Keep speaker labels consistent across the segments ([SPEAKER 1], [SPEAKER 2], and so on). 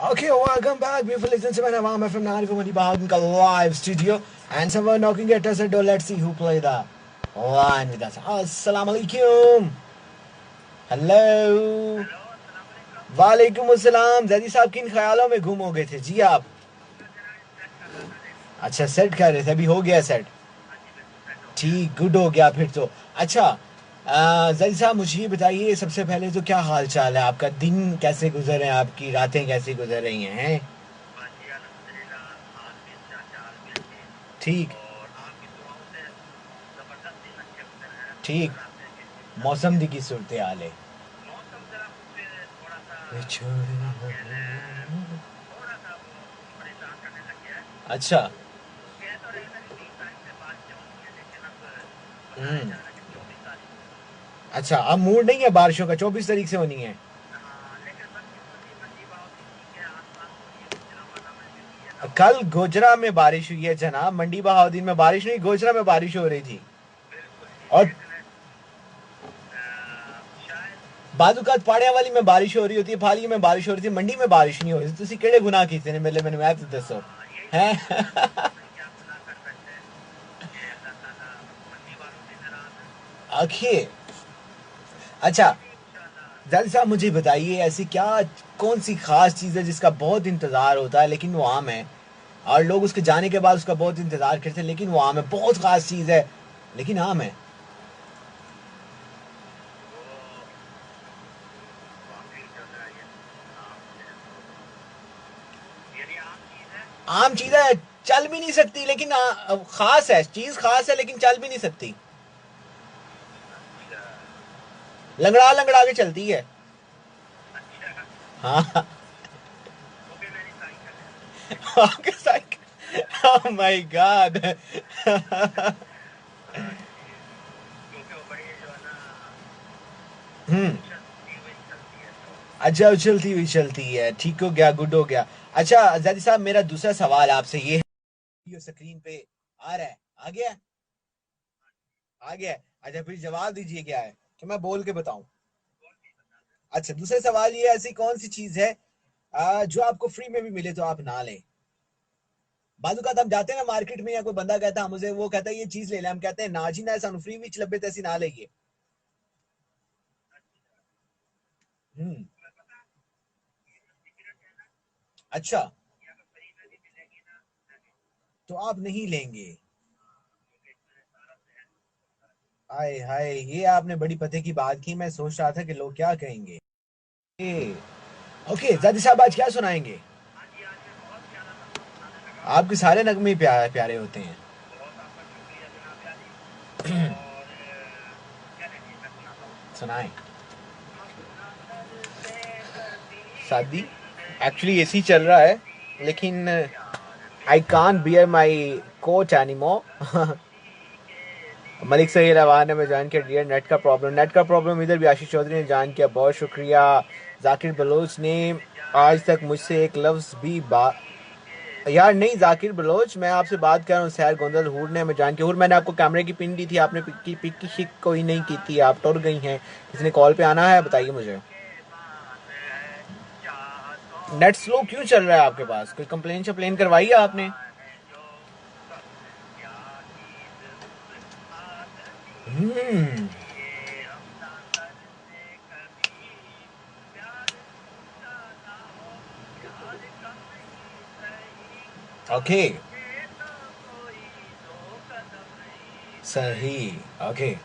[SPEAKER 1] Okay, welcome back, beautiful listeners. I'm Awam from Narkomani Bahadinka live studio, and someone knocking at us at door. Let's see who play the line with us. Assalamu alaikum. Hello. वालेकुम अस्सलाम। जैदी साहब किन ख्यालों में गुम हो गए थे जी आप? अच्छा, सेट कर रहे थे, अभी हो गया सेट? ठीक, गुड हो गया फिर तो। अच्छा, जैदी साहब मुझे ये बताइए, सबसे पहले तो क्या हाल चाल है आपका? दिन कैसे गुजर रहे हैं, आपकी रातें कैसे गुजर रही हैं? ठीक ठीक। मौसम दी की सूरत हाल है। अच्छा। हम्म। अच्छा, अब मूड नहीं है बारिशों का? 24 तारीख से होनी है। कल गोजरा में बारिश हुई है जनाब, मंडी बहाउद्दीन में बारिश नहीं, गोजरा में बारिश हो रही थी। और बाजुकात पाड़िया वाली में बारिश हो रही होती है, फाली में बारिश हो रही थी, मंडी में बारिश नहीं हो रही। तुसी केड़े गुनाह कीते ने मेरे मैंने मैं तो दसो हैं? आखिर अच्छा, जादी साहब मुझे बताइए, ऐसी क्या कौन सी खास चीज़ है जिसका बहुत इंतज़ार होता है लेकिन वो आम है, और लोग उसके जाने के बाद उसका बहुत इंतज़ार करते हैं लेकिन वो आम है, बहुत खास चीज़ है लेकिन आम है। आम चीज़ है, चल भी नहीं सकती लेकिन खास है, चीज़ खास है लेकिन चल भी नहीं सकती। लंगड़ा लंगड़ा के चलती है। हाँ। आपके साइकिल, ओह माय गॉड। हम्म। अच्छा, उछलती हुई चलती है, ठीक हो गया, गुड हो गया। अच्छा जादी साहब, मेरा दूसरा सवाल आपसे ये है, स्क्रीन पे आ रहा है? आ गया? आ गया? अच्छा, फिर जवाब दीजिए क्या है, कि मैं बोल के बताऊं? अच्छा, दूसरा सवाल ये, ऐसी कौन सी चीज है जो आपको फ्री में भी मिले तो आप ना लें? बाजू का हम जाते हैं ना मार्केट में, या कोई बंदा कहता है मुझे, वो कहता है ये चीज ले ले, हम कहते हैं ना जी ना, सानू फ्री में लब्बे तैसी ना लेंगे। हम्म। अच्छा, तो आप नहीं लेंगे? हाय हाय, ये आपने बड़ी पते की बात की, मैं सोच रहा था कि लोग क्या कहेंगे। ए, ओके जादी साहब, आज क्या सुनाएंगे? आपके सारे नगमे प्यारे प्यारे होते हैं। सुनाएं। शादी एक्चुअली एसी चल रहा है, लेकिन I can't bear my coach anymore. Malik सही रवान ने जान के डियर, नेट का प्रॉब्लम इधर भी आशीष चौधरी ने जान किया, बहुत शुक्रिया। जाकिर बलोच ने आज तक मुझसे एक लफ्ज भी यार नहीं, जाकिर बलोच, मैं आपसे बात कर रहा हूँ। सैर गोंदल हूर ने मैं जान के, हूर मैंने आपको कैमरे की पिन दी थी, आपने पिक की शिक कोई नहीं की थी, आप टुर गई हैं। किसी ने कॉल पे आना है, बताइए मुझे। नेट स्लो क्यों चल रहा है आपके पास? कोई कंप्लेन शप्लेन करवाई है आपने? हम्म। ओके। सही। ओके।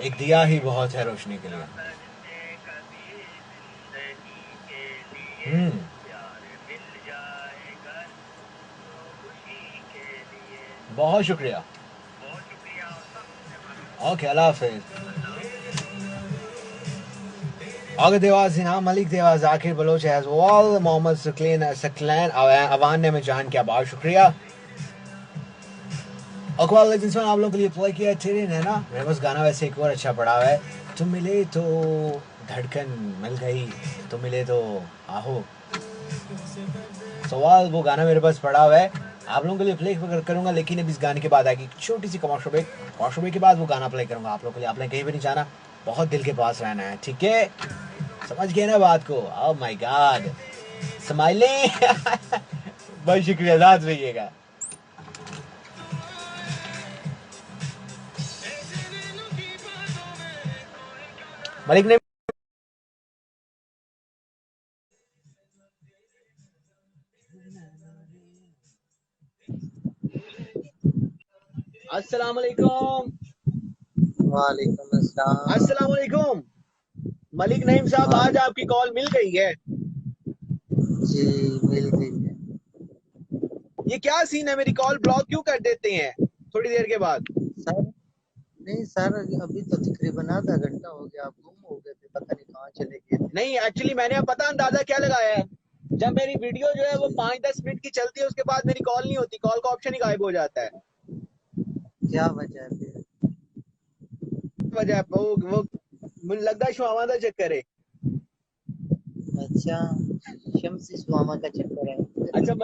[SPEAKER 1] एक दिया ही बहुत है रोशनी के लिए। हम्म। बहुत शुक्रिया। ओके, अल्लाह हाफिज। आगे देवाज इनाम मलिक देवाज जाकिर बलोच एज वॉल मोहम्मद सकलैन अवान ने में जान किया, बहुत शुक्रिया। अकवाल जिसमें आप लोगों के लिए प्ले किया तेरे नैना, मेरे पास गाना वैसे एक और अच्छा पड़ा हुआ है। तुम मिले तो धड़कन मिल गई, तुम मिले तो आहो। सवाल वो गाना मेरे पास पड़ा हुआ है, आप लोगों के लिए प्ले करूंगा, लेकिन अब इस गाने के बाद आएगी छोटी सी कमर्शियल ब्रेक। कमर्शियल ब्रेक के बाद वो गाना प्ले करूंगा आप लोगों के लिए। आपने कहीं भी नहीं जाना, बहुत दिल के पास रहना है, ठीक है? समझ गए ना बात को? Oh my God, smiling. बहुत शुक्रिया, साथ रहिएगा। मलिक ने अस्सलाम वालेकुम।
[SPEAKER 2] वालेकुम अस्सलाम।
[SPEAKER 1] अस्सलाम वालेकुम। मलिक नईम साहब, आज आपकी कॉल मिल गई है?
[SPEAKER 2] जी मिल गई है।
[SPEAKER 1] ये क्या सीन है, मेरी कॉल ब्लॉक क्यों कर देते हैं थोड़ी देर के बाद?
[SPEAKER 2] सर नहीं सर, अभी तो तकरीबन आधा घंटा हो गया, आप गुम हो गए थे, पता नहीं कहाँ चले गए थे।
[SPEAKER 1] नहीं, एक्चुअली मैंने अब पता अंदाजा क्या लगाया है, जब मेरी वीडियो जो है वो
[SPEAKER 2] जी
[SPEAKER 1] 5-10 मिनट की चलती है, उसके बाद मेरी कॉल नहीं होती, कॉल का ऑप्शन ही गायब हो जाता है।
[SPEAKER 2] क्या वजह है फिर?
[SPEAKER 1] वजह है, वो मुझे लगता है शुआवा का चक्कर है।
[SPEAKER 2] अच्छा, शम्सी सुहामा का चक्कर है।
[SPEAKER 1] अच्छा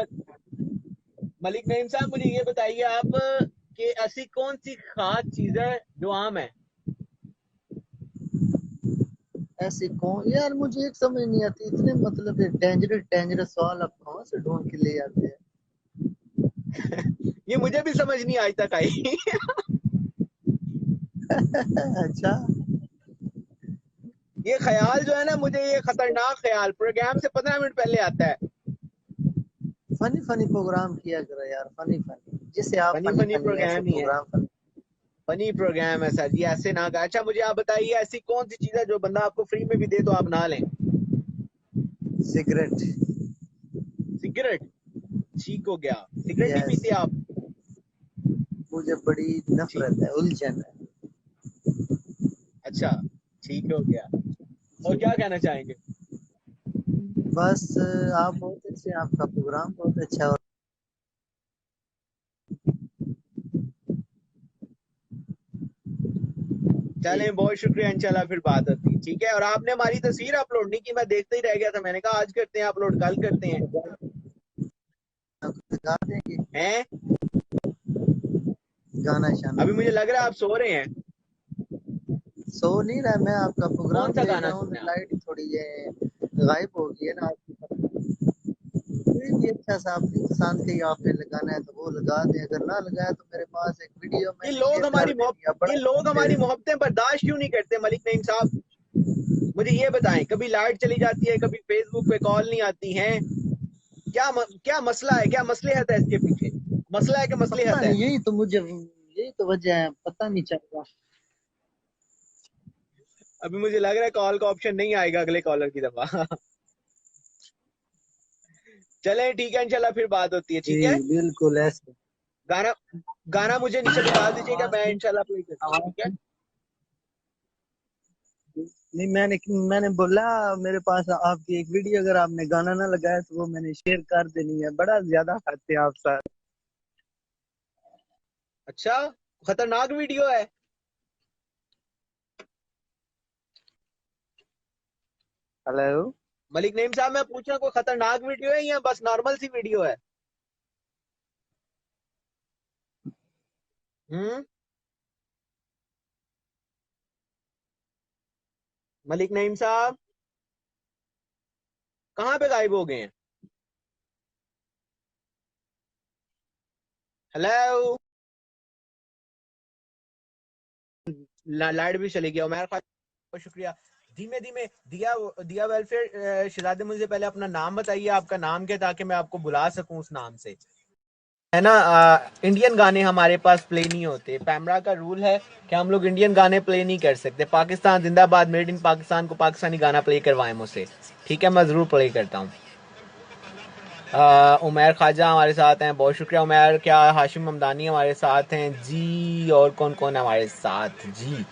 [SPEAKER 1] मलिक नईम साहब, मुझे ये बताइए आप कि ऐसी कौन सी खास चीज है जो आम है?
[SPEAKER 2] ऐसे कौन यार, मुझे एक समझ नहीं आती, इतने मतलब डेंजरस डेंजरस सवाल आप कहाँ से ढूंढ के ले आते हैं।
[SPEAKER 1] ये मुझे भी समझ नहीं आज तक आई।
[SPEAKER 2] अच्छा,
[SPEAKER 1] ये ख्याल जो है ना, मुझे ये खतरनाक ख्याल प्रोग्राम से 15 मिनट पहले आता है।
[SPEAKER 2] फनी फनी प्रोग्राम किया करो यार, फनी फनी, जिसे आप
[SPEAKER 1] फनी
[SPEAKER 2] फनी
[SPEAKER 1] फनी
[SPEAKER 2] फनी ऐसे
[SPEAKER 1] प्रोग्राम ही है,
[SPEAKER 2] प्रोग्राम फनी।
[SPEAKER 1] फनी प्रोग्राम है सर जी, ऐसे ना कर। अच्छा मुझे आप बताइए, ऐसी कौन सी चीज है जो बंदा आपको फ्री में भी दे तो आप ना लें?
[SPEAKER 2] सिगरेट।
[SPEAKER 1] सिगरेट? ठीक हो गया, सिगरेट नहीं
[SPEAKER 2] यस,
[SPEAKER 1] पीते आप?
[SPEAKER 2] मुझे बड़ी
[SPEAKER 1] ठीक,
[SPEAKER 2] नफरत है, उलझन है।
[SPEAKER 1] अच्छा, ठीक हो गया। और
[SPEAKER 2] जी
[SPEAKER 1] क्या कहना चाहेंगे?
[SPEAKER 2] बस, आप बहुत अच्छे, आपका प्रोग्राम बहुत अच्छा हो। जी
[SPEAKER 1] चलें, बहुत शुक्रिया, इंशाल्लाह फिर बात होती है, ठीक है? और आपने हमारी तस्वीर अपलोड नहीं की, मैं देखते ही रह गया था, मैंने कहा आज करते हैं अपलोड, कल करते हैं।
[SPEAKER 2] गा देंगे
[SPEAKER 1] हैं?
[SPEAKER 2] गाना शाना।
[SPEAKER 1] अभी मुझे लग रहा है आप सो रहे हैं।
[SPEAKER 2] सो नहीं रहा मैं, आपका
[SPEAKER 1] कौन
[SPEAKER 2] प्रोग्राम
[SPEAKER 1] सा
[SPEAKER 2] देख
[SPEAKER 1] गाना
[SPEAKER 2] रहा हूँ,
[SPEAKER 1] सुनना है आप?
[SPEAKER 2] लाइट थोड़ी ये गायब हो गई है ना आपकी तरफ। कोई भी अच्छा सा अपनी पसंद का ही आपने लगाना है तो वो लगा दें, अगर ना लगाया तो मेरे पास एक वीडियो
[SPEAKER 1] ये
[SPEAKER 2] मैंने
[SPEAKER 1] लोग
[SPEAKER 2] शेयर कर
[SPEAKER 1] हमारी
[SPEAKER 2] देनी है, बड़ा
[SPEAKER 1] ये लोग
[SPEAKER 2] अच्छे।
[SPEAKER 1] हमारी मोहब्बतें बर्दाश्त क्यों नहीं करते मलिक नईम साहब? मुझे ये बताएं, कभी लाइट चली जाती है, कभी फेसबुक पे कॉल नहीं आती है, क्या मसला है, क्या मसलहत है इसके पीछे? मसला है कि
[SPEAKER 2] पता
[SPEAKER 1] मसलहत है?
[SPEAKER 2] नहीं, यही तो वजह है, पता नहीं चल रहा।
[SPEAKER 1] अभी मुझे लग रहा है कॉल का ऑप्शन नहीं आएगा अगले कॉलर की दफा। चलें, ठीक है, इंशाल्लाह फिर बात होती है,
[SPEAKER 2] जी
[SPEAKER 1] ठीक है?
[SPEAKER 2] बिल्कुल ऐसे।
[SPEAKER 1] गाना गाना मुझे नीचे निकाल दीजिएगा,
[SPEAKER 2] आवाज
[SPEAKER 1] मैं
[SPEAKER 2] ठीक,
[SPEAKER 1] इंशाल्लाह प्ले करता हूँ,
[SPEAKER 2] आवाज
[SPEAKER 1] ठीक है?
[SPEAKER 2] ठीक। नहीं, मैंने बोला, मेरे पास आपकी एक वीडियो, अगर आपने गाना ना लगाया तो वो मैंने शेयर कर देनी है, बड़ा ज्यादा खाते हैं आप सर।
[SPEAKER 1] अच्छा, खतरनाक वीडियो है?
[SPEAKER 2] हेलो।
[SPEAKER 1] मलिक नईम साहब, मैं पूछ रहा हूँ कोई खतरनाक वीडियो है या बस नॉर्मल सी वीडियो है? हम्म। मलिक नईम साहब कहाँ पे गायब हो गए हैं? हेलो। लाइट भी चली गया, उमर खान, बहुत शुक्रिया। धीमे धीमे, दिया दिया वेलफेयर शहजादे, मुझे पहले अपना नाम बताइए, आपका नाम क्या, ताकि मैं आपको बुला सकूं उस नाम से, है ना? इंडियन गाने हमारे पास प्ले नहीं होते, पैमरा का रूल है कि हम लोग इंडियन गाने प्ले नहीं कर सकते। पाकिस्तान जिंदाबाद, मेड इन पाकिस्तान को पाकिस्तानी गाना प्ले करवाएं मुझसे, ठीक है? मैं ज़रूर प्ले करता हूँ। उमर ख्वाजा हमारे साथ हैं, बहुत शुक्रिया उमर। क्या हाशिम ममदानी हमारे साथ हैं जी? और कौन कौन है हमारे साथ जी?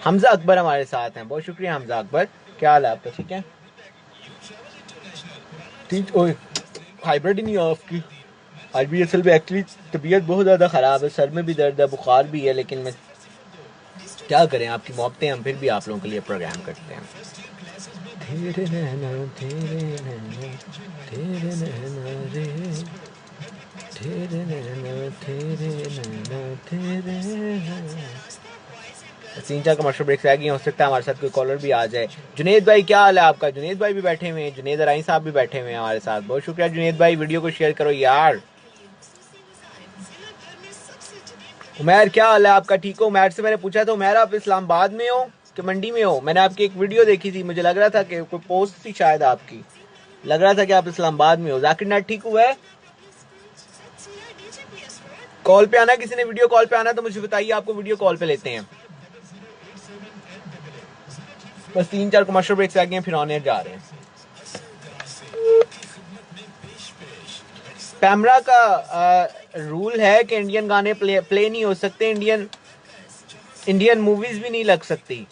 [SPEAKER 1] हमजा अकबर हमारे साथ हैं, बहुत शुक्रिया हमजा अकबर। क्या हाल है आपका, ठीक है? ठीक। ओए, हाइब्रिड ही नहीं है आपकी? आज भी असल में एक्चुअली तबीयत बहुत ज़्यादा ख़राब है, सर में भी दर्द है, बुखार भी है, लेकिन मैं क्या करें, आपकी मोहब्बतें, हम फिर भी आप लोगों के लिए प्रोग्राम करते हैं। तेरे नैना रे, तेरे नैना तेरे नैना तेरे नैना। 3-4 कमर्शियल ब्रेक्स रह गई हैं, हो सकता है हमारे साथ कोई कॉलर भी आ जाए। जुनेद भाई क्या हाल है आपका? जुनेद भाई भी बैठे हुए हैं, जुनेद अराई साहब भी बैठे हुए हैं हमारे साथ। बहुत शुक्रिया जुनेद भाई, वीडियो को शेयर करो यार। उमैर क्या हाल है आपका? ठीक हो? उमैर से मैंने पूछा था, उमैर आप इस्लामाबाद में हो कि मंडी में हो? मैंने आपकी एक वीडियो देखी थी, मुझे लग रहा था कि कोई पोस्ट थी शायद आपकी, लग रहा था कि आप इस्लामाबाद में हो। जाकिर नेट ठीक हुआ है? कॉल पे आना, किसी ने वीडियो कॉल पे आना तो मुझे बताइए, आपको वीडियो कॉल पे लेते हैं। बस 3-4 कमर्शियल ब्रेक्स आ गए हैं, फिर ऑन एयर जा रहे हैं। पैमरा का रूल है कि इंडियन गाने प्ले नहीं हो सकते, इंडियन मूवीज भी नहीं लग सकती,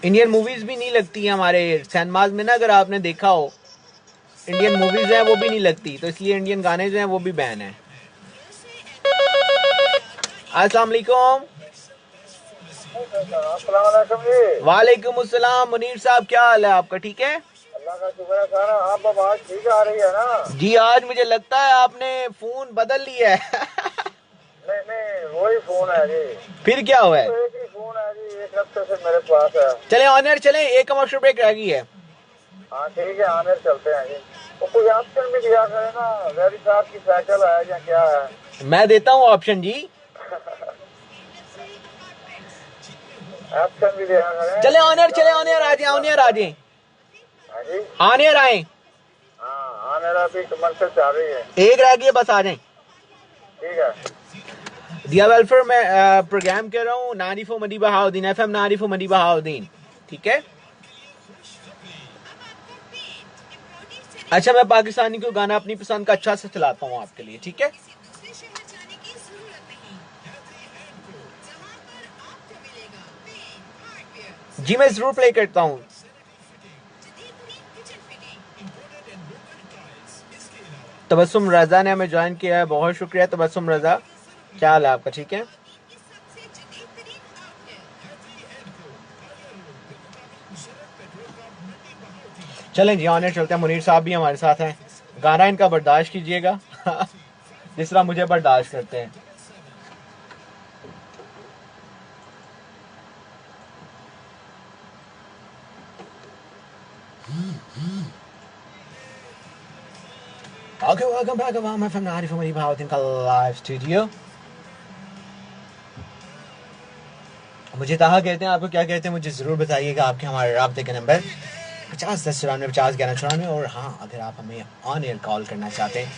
[SPEAKER 1] इंडियन मूवीज भी नहीं लगती हमारे सिनेमाज में ना। अगर आपने देखा हो, इंडियन मूवीज हैं वो भी नहीं लगती, तो इसलिए इंडियन गाने जो हैं वो भी बैन है। अस्सलाम वालेकुम। वालेकुम अस्सलाम। मुनीर साहब क्या हाल है आपका? ठीक है,
[SPEAKER 3] अल्लाह का शुक्र है सारा। आप आवाज ठीक आ रही है ना?
[SPEAKER 1] जी आज मुझे लगता है आपने फोन बदल लिया है।
[SPEAKER 3] नहीं वही फोन है जी।
[SPEAKER 1] फिर क्या हुआ है?
[SPEAKER 3] तो एक ही फोन है जी, एक हफ्ते से मेरे पास है।
[SPEAKER 1] चले ऑनर चले, एक कमर्शियल ब्रेक रह गई है।
[SPEAKER 3] हाँ ठीक है, आने चलते हैं जी। वो कोई ऑप्शन भी दिया करे ना, वेरी साहब की साइकिल है या क्या है?
[SPEAKER 1] मैं देता हूँ ऑप्शन जी।
[SPEAKER 3] ऑप्शन भी दिया करे।
[SPEAKER 1] चले ऑनर आ जाए, ऑनर आ जाए, ऑनर आए।
[SPEAKER 3] हाँ आने अभी कमर्शियल चल रही है,
[SPEAKER 1] एक रह गई है, बस आ जाए।
[SPEAKER 3] ठीक है।
[SPEAKER 1] दिया वेलफेयर में प्रोग्राम कर रहा हूँ 94 मंडी बहाउद्दीन, FM 94 मंडी बहाउद्दीन, ठीक है। अच्छा मैं पाकिस्तानी को गाना अपनी पसंद का अच्छा से चलाता हूँ आपके लिए, ठीक है। जी मैं जरूर प्ले करता हूँ। तबस्सुम रजा ने हमें ज्वाइन किया है, बहुत शुक्रिया तबस्सुम रजा। क्या हाल है आपका? ठीक है। चलें जी ऑनर चलते हैं। मुनीर साहब भी हमारे साथ हैं, गाना इनका बर्दाश्त कीजिएगा जिस तरह मुझे बर्दाश्त करते हैं। Okay, welcome back to FM 94 मंडी बहाउद्दीन का लाइव स्टूडियो। मुझे ताहा कहते हैं, आपको क्या कहते हैं मुझे ज़रूर बताइएगा। आपके हमारे राब्ते का नंबर 50-10-94-50-11-94। और हाँ, अगर आप हमें ऑन एयर कॉल करना चाहते हैं,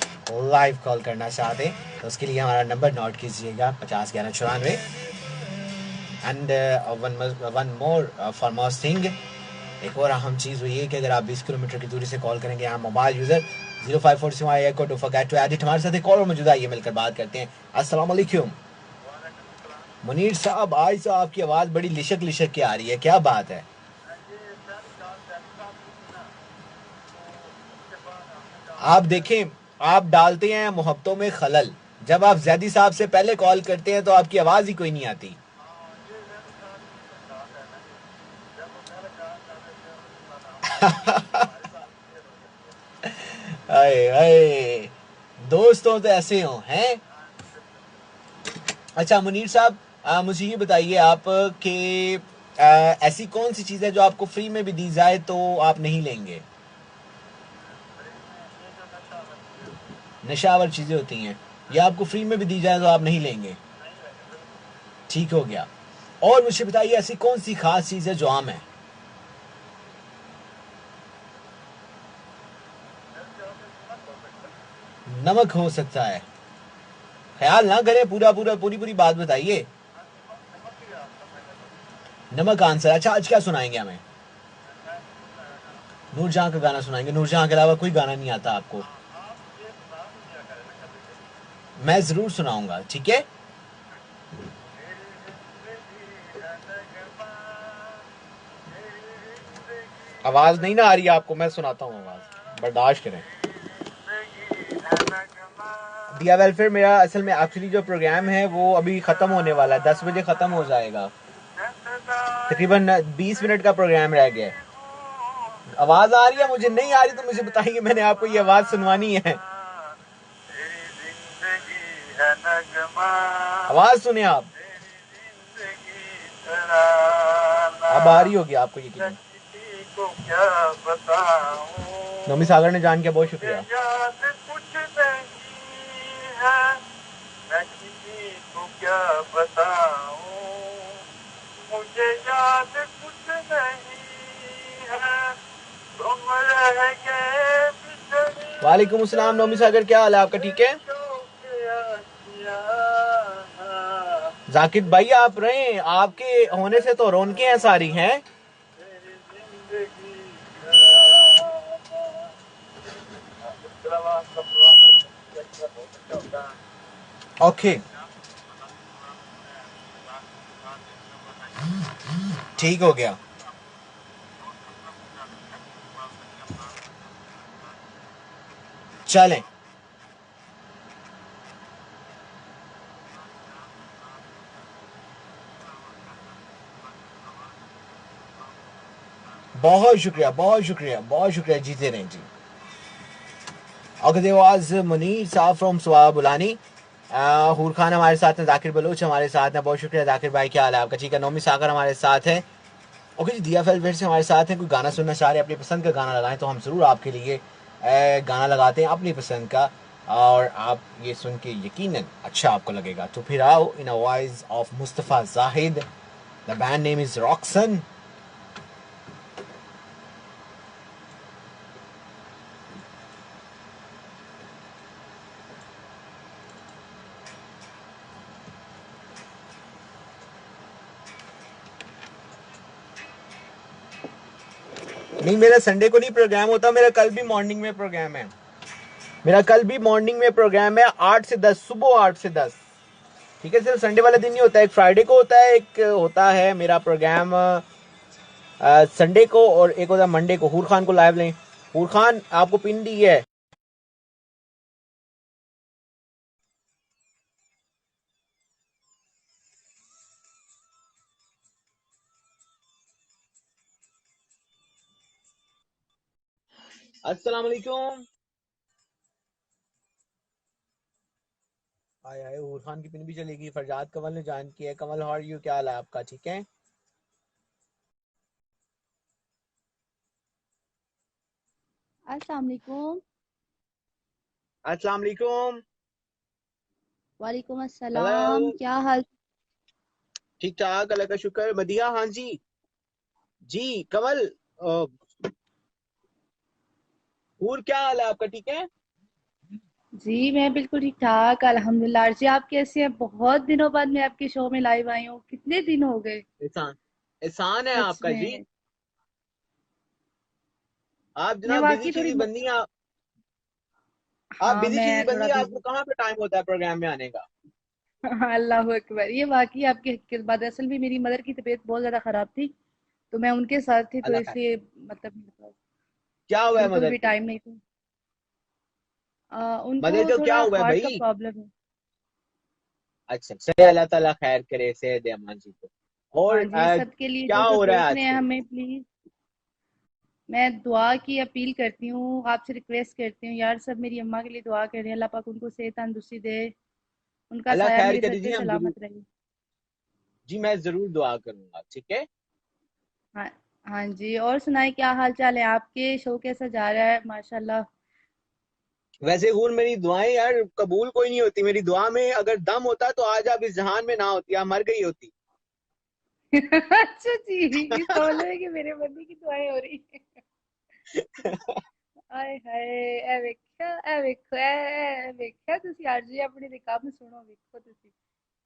[SPEAKER 1] लाइव कॉल करना चाहते हैं, तो उसके लिए हमारा नंबर नोट कीजिएगा 50-11-94। And one more foremost thing, एक और अहम चीज़ हुई है कि अगर आप 20 किलोमीटर की दूरी से कॉल करेंगे, आप मोबाइल यूज़र 0547 को डू फॉरगेट टू एडिट। हमारे साथ एक और मौजूद है, ये मिलकर बात करते हैं। अस्सलाम वालेकुम मुनीर साहब। आज तो आपकी आवाज़ बड़ी लिशक लिशक के आ रही है, क्या बात है? आप देखें, आप डालते हैं मोहब्बतों में खलल। जब आप जैदी साहब से पहले कॉल करते हैं तो आपकी आवाज़ ही कोई नहीं आती। अरे अरे दोस्तों तो ऐसे हो हैं। अच्छा मुनीर साहब, मुझे ये बताइए आप कि ऐसी कौन सी चीज़ है जो आपको फ्री में भी दी जाए तो आप नहीं लेंगे? नशावर चीज़ें होती हैं, ये आपको फ्री में भी दी जाए तो आप नहीं लेंगे। ठीक हो गया। और मुझे बताइए ऐसी कौन सी खास चीज़ है जो आम है? नमक हो सकता है। ख्याल ना करें, पूरी बात बताइए। नमक आंसर। अच्छा आज क्या सुनाएंगे हमें? नूरजहां का गाना सुनाएंगे। नूरजहां के अलावा कोई गाना नहीं आता आपको? मैं जरूर सुनाऊंगा, ठीक है। आवाज नहीं ना आ रही है आपको, मैं सुनाता हूँ आवाज, बर्दाश्त करें। दिया वेलफेयर मेरा असल में एक्चुअली जो प्रोग्राम है वो अभी ख़त्म होने वाला है, 10 बजे ख़त्म हो जाएगा। तकरीबन 20 मिनट का प्रोग्राम रह गया है। आवाज़ आ रही है? मुझे नहीं आ रही तो मुझे बताइए, मैंने आपको ये आवाज़ सुनवानी है। आवाज सुने आप, अब आ रही होगी आपको यकीन।
[SPEAKER 3] को क्या बताऊं,
[SPEAKER 1] नमी सागर ने जान के बहुत शुक्रिया।
[SPEAKER 3] याद कुछ नहीं है, मैं किसी को क्या बताऊं, मुझे याद कुछ नहीं है, तुम रह गए बिछड़ी।
[SPEAKER 1] वालेकुम अस्सलाम नमी सागर, क्या हाल है आपका? ठीक है जाकिर भाई, आप रहे, आपके होने से तो रौनकें हैं सारी हैं। ओके ठीक हो गया। चलें, बहुत शुक्रिया बहुत शुक्रिया बहुत शुक्रिया, जीते रहें जी। अगदेवाज मुनीर साहब फ्रॉम सुवा बुलानी, हूर खान हमारे साथ हैं, जाकिर बलोच हमारे साथ हैं, बहुत शुक्रिया जाकिर भाई, क्या हाल है आपका? ठीक है, नौमी सागर हमारे साथ है। ओके जी, दिया फेल फिर से हमारे साथ हैं। कोई गाना सुनना चाह रहे हैं, अपनी पसंद का गाना लगाएं तो हम ज़रूर आपके लिए गाना लगाते हैं अपनी पसंद का, और आप ये सुन के यकीनन अच्छा आपको लगेगा। तो फिर आओ, in a voice of Mustafa Zahid, the band name is Roxen. नहीं, मेरा संडे को नहीं प्रोग्राम होता, मेरा कल भी मॉर्निंग में प्रोग्राम है। मेरा कल भी मॉर्निंग में प्रोग्राम है, 8 से 10, सुबह 8 से 10। ठीक है, सिर्फ संडे वाला दिन नहीं होता है, एक फ्राइडे को होता है, एक होता है मेरा प्रोग्राम संडे को, और एक होता है मंडे को। हूर खान को लाइव लें। हूर खान आपको पिन दी है। अस्सलाम वालेकुम। आए आए, हूर खान की पिन भी चलेगी। फरजाद कमल ने ज्वाइन किया है। कमल, हाउ आर यू, क्या हाल है आपका? ठीक है,
[SPEAKER 4] अस्सलाम वालेकुम।
[SPEAKER 1] अस्सलाम वालेकुम।
[SPEAKER 4] वालेकुम अस्सलाम,
[SPEAKER 1] कमल,
[SPEAKER 4] क्या हाल?
[SPEAKER 1] ठीक ठाक, अल्लाह का शुक्र। मदिया, हाँ जी जी। कमल, हूर क्या हाल है आपका? ठीक है।
[SPEAKER 4] जी मैं बिल्कुल ठीक ठाक अल्हम्दुलिल्लाह। जी आप कैसे हैं? बहुत दिनों बाद मैं आपके शो में लाइव आई हूँ, कितने दिन हो गए।
[SPEAKER 1] एहसान, एहसान है
[SPEAKER 4] सच
[SPEAKER 1] आपका जी।
[SPEAKER 4] में
[SPEAKER 1] आप
[SPEAKER 4] मैं
[SPEAKER 1] जनाब बिजी
[SPEAKER 4] वाकई थोड़ी
[SPEAKER 1] शिजी बंदी हैं। आप
[SPEAKER 4] हाँ
[SPEAKER 1] बिजी शिजी
[SPEAKER 4] मैं
[SPEAKER 1] बंदी
[SPEAKER 4] थोड़ा
[SPEAKER 1] हैं, आपको
[SPEAKER 4] बिजी।
[SPEAKER 1] कहाँ पे टाइम होता है प्रोग्राम में आने का?
[SPEAKER 4] अल्लाह अकबर, ये वाकई आपकी हकीकत बात है। असल में मेरी मदर की तबीयत बहुत ज्यादा खराब थी, तो मैं उनके साथ थी, तो
[SPEAKER 1] अल्लाह खैर।
[SPEAKER 4] इसलिए मतलब मेरे पास
[SPEAKER 1] क्या हुआ है
[SPEAKER 4] बिल्कुल
[SPEAKER 1] मदर
[SPEAKER 4] भी
[SPEAKER 1] को?
[SPEAKER 4] टाइम नहीं था। उनको
[SPEAKER 1] मदर को क्या
[SPEAKER 4] थोड़ा
[SPEAKER 1] हुआ है
[SPEAKER 4] हार्ट का
[SPEAKER 1] भाई?
[SPEAKER 4] प्रॉब्लम है।
[SPEAKER 1] अच्छा, चलिए, अल्लाह ताला खैर करे, सेहत दे अम्मा जी को।
[SPEAKER 4] हाँ
[SPEAKER 1] और
[SPEAKER 4] जी, सबके लिए
[SPEAKER 1] क्या
[SPEAKER 4] जो जो
[SPEAKER 1] हो रहा है
[SPEAKER 4] देख रहे हैं
[SPEAKER 1] आजकल?
[SPEAKER 4] हमें प्लीज, मैं दुआ की अपील करती हूँ, आपसे रिक्वेस्ट करती हूँ यार, सब मेरी अम्मा के लिए दुआ करें, अल्लाह पाक उनको सेहत तंदुरुस्ती दे, उनका
[SPEAKER 1] अल्लाह
[SPEAKER 4] साया
[SPEAKER 1] खैर
[SPEAKER 4] मेरे सर
[SPEAKER 1] करे
[SPEAKER 4] पे
[SPEAKER 1] जी, हम जरूर,
[SPEAKER 4] सलामत रहे।
[SPEAKER 1] जी मैं जरूर दुआ करूंगा, ठीक है।
[SPEAKER 4] हाँ हाँ जी, और सुनाए क्या हाल चाल है आपके? शो कैसा जा रहा है? माशाल्लाह।
[SPEAKER 1] वैसे हूर, मेरी दुआएं यार कबूल कोई नहीं होती। मेरी दुआ में अगर दम होता तो आज आप इस जहान में ना होती, आप मर गई होती।
[SPEAKER 4] अच्छा जी, इस मामले में कि मेरे बंदे की दुआएं हो रही है। आए हाय, ए वेखो ए वेख्या तुसी आज जी अपनी रिकाब में सुनो, वेखो तुसी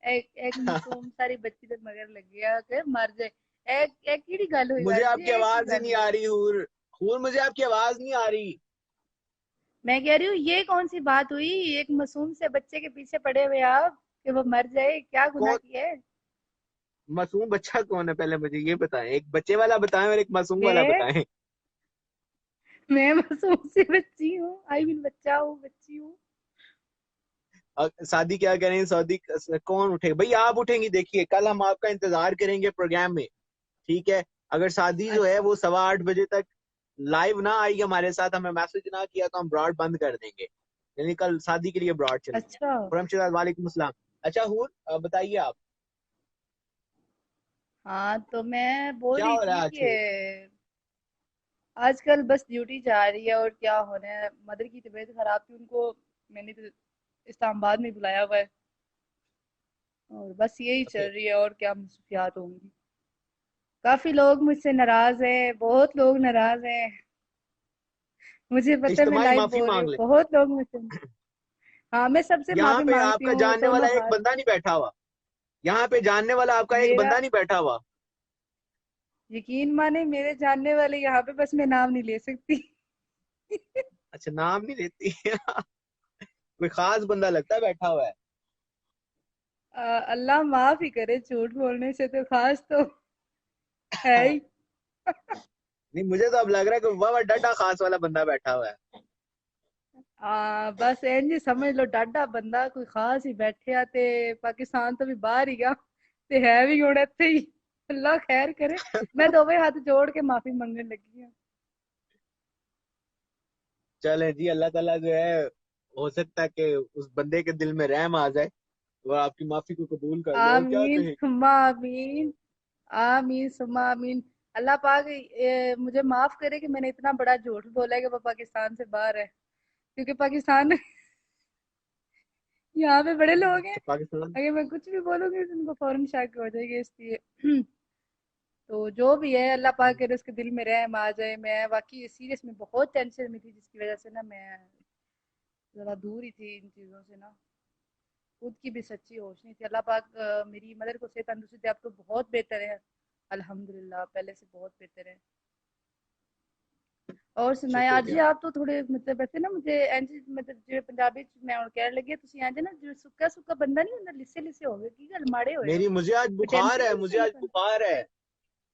[SPEAKER 4] एक एक मासूम सारी बच्ची दे मगर लग गया के मर जाए। एक कीड़ी गल हुई
[SPEAKER 1] मुझे
[SPEAKER 4] यार जी,
[SPEAKER 1] आपकी
[SPEAKER 4] एक की
[SPEAKER 1] आवाज ही
[SPEAKER 4] गल
[SPEAKER 1] नहीं
[SPEAKER 4] हुई।
[SPEAKER 1] आ रही हूर। हूर, मुझे आपकी आवाज नहीं आ रही।
[SPEAKER 4] मैं कह रही हूँ ये कौन सी बात हुई, एक मासूम से बच्चे के पीछे पड़े हुए आप कि वो मर जाए, क्या गुनाह
[SPEAKER 1] कौन
[SPEAKER 4] किया है?
[SPEAKER 1] मासूम बच्चा कौन है, पहले मुझे ये बताएं। एक बच्चे वाला बताएं और एक मासूम वाला
[SPEAKER 4] मैं
[SPEAKER 1] बताएं।
[SPEAKER 4] मैं मासूम सी बच्ची हूँ, आई मीन बच्चा हूँ, बच्ची हूँ।
[SPEAKER 1] शादी क्या करें, सऊदी कौन उठे भाई? आप उठेंगी, देखिए कल हम आपका इंतजार करेंगे प्रोग्राम में, ठीक है। अगर शादी जो है
[SPEAKER 4] अच्छा
[SPEAKER 1] वो 8:15 बजे तक लाइव ना आई हमारे साथ, हमें मैसेज ना किया, तो हम ब्रॉड बंद कर देंगे। यानी कल शादी के लिए ब्रॉड चलेंगे।
[SPEAKER 4] अच्छा
[SPEAKER 1] परमशिदात वालेकुम अस्सलाम। अच्छा हूर, बताइए आप
[SPEAKER 4] हाँ, तो मैं बोल
[SPEAKER 1] क्या
[SPEAKER 4] रही
[SPEAKER 1] हो रहा
[SPEAKER 4] थी
[SPEAKER 1] है आजकल।
[SPEAKER 4] कि आजकल बस ड्यूटी जा रही है और क्या होना है। मदर की तबीयत खराब थी, उनको मैंने तो इस्लामाबाद में बुलाया हुआ है और बस यही चल
[SPEAKER 1] ओके।
[SPEAKER 4] रही है। और क्या मसरूफियात होंगी। काफी लोग मुझसे नाराज हैं, बहुत लोग नाराज हैं। मुझे पता है, मैं
[SPEAKER 1] इज्तिमाई
[SPEAKER 4] लाइव
[SPEAKER 1] माफी
[SPEAKER 4] बोल रही हूँ,
[SPEAKER 1] मांग ले।
[SPEAKER 4] बहुत लोग मुझसे। हाँ, मैं सबसे
[SPEAKER 1] यहाँ
[SPEAKER 4] माफी
[SPEAKER 1] पे
[SPEAKER 4] मांगती
[SPEAKER 1] आपका
[SPEAKER 4] हूँ
[SPEAKER 1] जानने
[SPEAKER 4] दोनों
[SPEAKER 1] वाला एक
[SPEAKER 4] हाथ।
[SPEAKER 1] बंदा नहीं बैठा हुआ। यहाँ पे जानने वाला आपका एक
[SPEAKER 4] मेरा
[SPEAKER 1] बंदा नहीं बैठा हुआ।
[SPEAKER 4] यकीन माने, मेरे जानने वाले यहाँ पे, बस मैं नाम नहीं ले सकती।
[SPEAKER 1] अच्छा नाम नहीं लेती कोई खास बंदा लगता है बैठा हुआ है।
[SPEAKER 4] अल्लाह माफ ही करे, झूठ बोलने से तो खास तो है ही।
[SPEAKER 1] नहीं मुझे तो अब लग रहा है कि वाह डड्डा खास वाला बंदा बैठा हुआ है।
[SPEAKER 4] बस इंज समझ लो, डाडा बंदा कोई खास ही बैठे आ ते पाकिस्तान तो भी बाहर ही गया ते है भी हुण इत्थे ही। अल्लाह खैर करे। मैं दोवे हाथ जोड़ के माफी मंगन लगी हूँ।
[SPEAKER 1] चले जी, अल्लाह ताला जो है हो सकता है कि उस बंदे के दिल में रहम आ जाए, वो आपकी माफी को कबूल कर ले और क्या
[SPEAKER 4] आमीन
[SPEAKER 1] कहे।
[SPEAKER 4] सुम्मा आमीन। आमीन सुम्मा आमीन। अल्लाह पाक मुझे माफ करे कि मैंने इतना बड़ा झूठ बोला है कि वो पाकिस्तान से बाहर है, क्योंकि पाकिस्तान में यहाँ पे बड़े लोग हैं।
[SPEAKER 1] अच्छा पाकिस्तान।
[SPEAKER 4] अगर मैं कुछ भी बोलूंगी तो उनको फौरन शक हो जाएगी, इसलिए तो जो भी है, अल्लाह पाक करे उसके दिल में रहम आ जाए। मैं वाकई सीरियस में बहुत टेंशन में थी, जिसकी वजह से ना मैं जरा दूर ही थी इन चीज़ों से ना। खुद की भी सच्ची होश नहीं थी। अल्लाह पाक मेरी मदर को सेहत तंदुरुस्ती दे। अब तो बहुत बेहतर है, अल्हम्दुलिल्लाह, पहले से बहुत बेहतर है। और सुनाए आज जी,
[SPEAKER 1] शुक्रिया।
[SPEAKER 4] आप तो थोड़े मतलब ऐसे ना मुझे इंज मतलब जो पंजाबी च मैं हुण कहण लगी तुसीं इंज ना जो सुक्का सुक्का बंदा नहीं होंदा, लिसे लिसे हो गए, की गल माड़े होए हो।
[SPEAKER 1] मेरी मुझे आज
[SPEAKER 4] कोई
[SPEAKER 1] बुखार
[SPEAKER 4] टेंशन
[SPEAKER 1] है,
[SPEAKER 4] तो नहीं
[SPEAKER 1] मुझे आज
[SPEAKER 4] पहले?
[SPEAKER 1] बुखार है।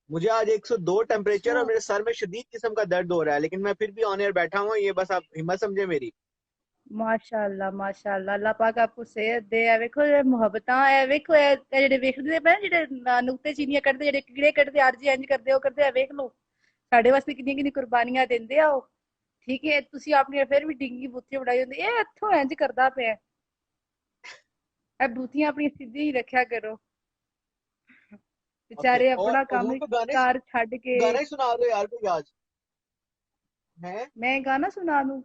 [SPEAKER 1] मुझे आज 102 टेम्परेचर
[SPEAKER 4] अच्छा
[SPEAKER 1] और मेरे सर में शदीद किस्म का दर्द हो रहा है, लेकिन मैं फिर भी ऑन एयर बैठा हुआ हूँ। ये बस आप हिम्मत समझे मेरी।
[SPEAKER 4] माशाअल्लाह माशाअल्लाह, अल्लाह पाक आपको सेहत दे। ए वेखो ये मुहब्बतां, ए वेखो ए जेह्ड़े वेखदे पे जेह्ड़े नुक्ते चीनियां कड्डदे, जेह्ड़े कीड़े कड्डदे, अज इंज करदे ओ करदे, वेख लो साढ़े वास्ते किन्नी किन्नी कुर्बानियां दिंदे आ ओ। ठीक है, तुसी अपनी फिर भी डिंगी बूथी उड़ाई होंदी, ए इत्थों इंज करदा पिया। ए बूथियां अपनी सीधी ही रखा करो।
[SPEAKER 1] ओके।
[SPEAKER 4] बेचारे
[SPEAKER 1] और
[SPEAKER 4] अपना काम
[SPEAKER 1] वो तो गाने
[SPEAKER 4] कार छड्ड के।
[SPEAKER 1] गाना ही सुना दो यार कोई आज है।
[SPEAKER 4] मैं गाना सुना दूं?